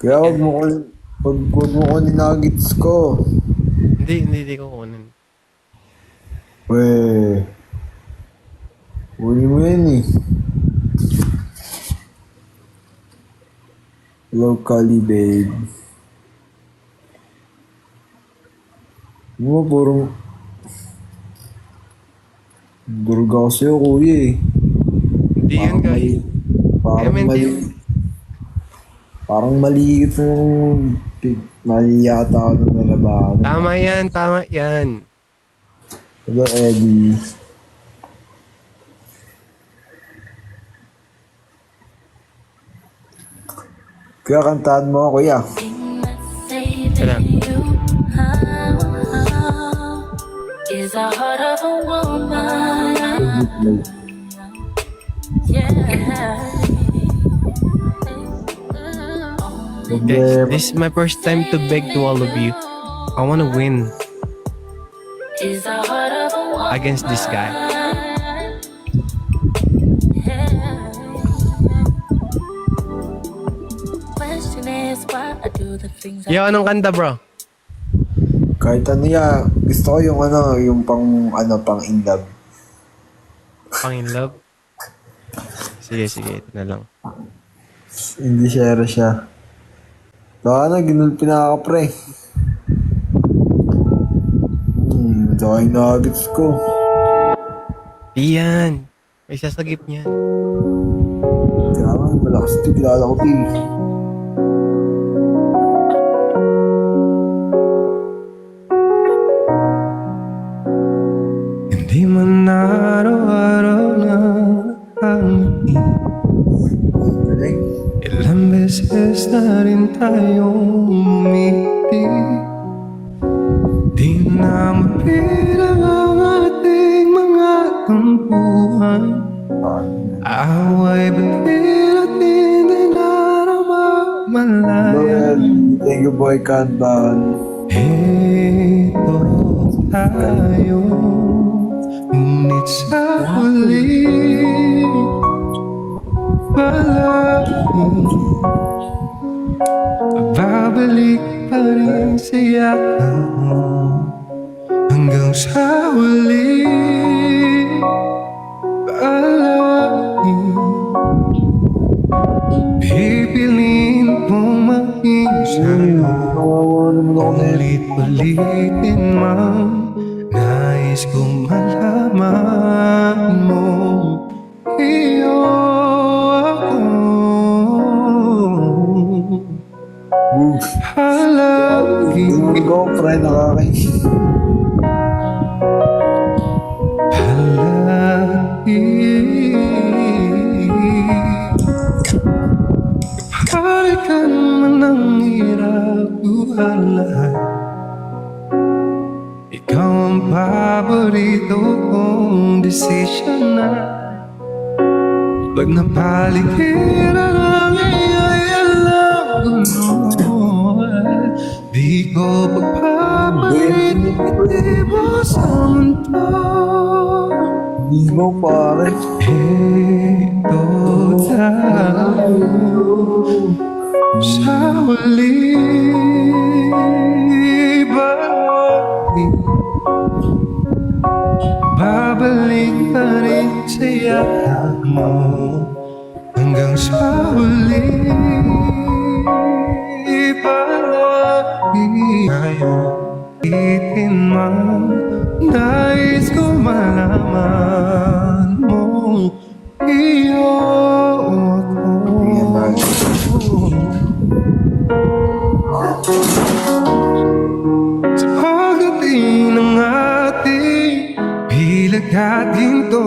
Kaya Yan. wag mo kunin nuggets ko. Hindi ko kunin. Weh, kunin mo yan eh. Locally, babe. Mo, purong durga ko sa'yo, kuya eh. Hindi yan, Parang guys. mali. Parang Clemente mali. yun. Parang mali itong... Mali yata ako na nalabanan. Tama yan, tama yan. Hello, Eddie. Kaya kantahan mo ako, kuya. Wala. Is the heart of a woman. Yeah. Guys, this is my first time to beg to all of you. I wanna win Is the heart of a woman. against this guy. Question is why I do the things I Yo, anong kanta, bro? Kahit ano ya, gusto ko yung pang in love. Pang in love? Sige, ito na lang. Hindi share siya. Baka na, ginulpi na ako, pre. Saka yung nuggets ko. Iyan. May sasagip niya. Kaya nga, malakas ito, kilala ko, P. Hindi man araw-araw na ang Galing. ilang beses na rin tayong umiti. Di na mapilang ang ating mga tampuhan. Away ba't at hindi narama malayan. Noel, thank you, boy, kantahan. Ito tayo, ngunit sa huli palagi babalik pa rin sa yakap mo hanggang sa huli palagi pipiliin kong maging sa'yo. Nawawa naman ako na yun. Ulit-ulitin man, nais kong malaman mo, iyo ako. Halagi, Ikaw, pre, nakakaisip. halagi. Balikan man ang hirap buhay lahat. Ikaw ang paborito kong desisyon na pag napaligiran ang iyong alam ko di ko pagpapalit hindi mo sa mundo. Hindi mo, pare. Ito tayo sa huli babalik pa rin sa yakap mo hanggang sa huli palagi tayo itin man nais ko malaman mo iyo ako. Sa pagdating ng ating bilag at ginto,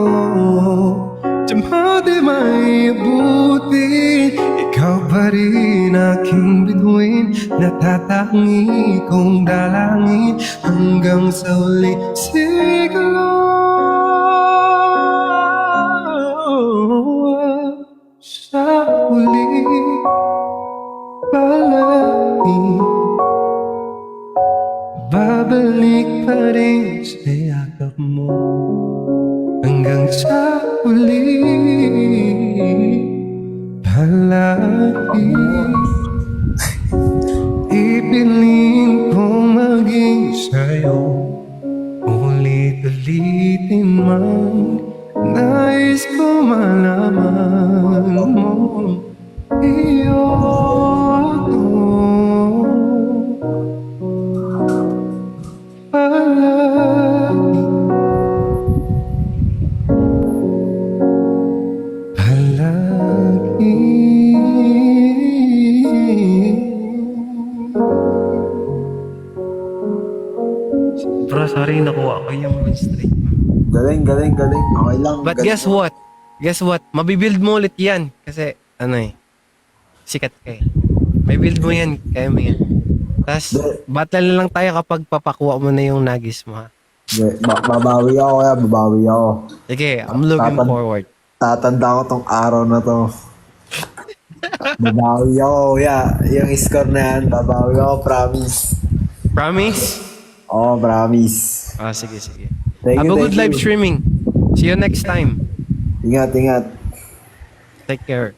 Tiyempo di may abutin. Ikaw pa rin aking bituin, natatangi kong dalangin hanggang sa uli siglo. Sa huli palagi babalik pa rin sa yakap mo hanggang sa huli palagi. sorry, nakuha ko yung win streak. Galing. Okay lang. But galing. guess what? Guess what? Mabibuild mo ulit yan. Kasi, sikat ka eh. May build mo yan. Kaya mo yan. Tapos, battle na lang tayo kapag papakuha mo na yung nagis mo ha. Babawi ako kaya, babawi ako. Sige, I'm looking forward. Tatanda ko tong araw na to. Babawi ako, yung score na yan, babawi ako, promise. Promise? Oo, promise. Sige. Thank Have you, a good thank live you. streaming. See you next time. Ingat. Take care.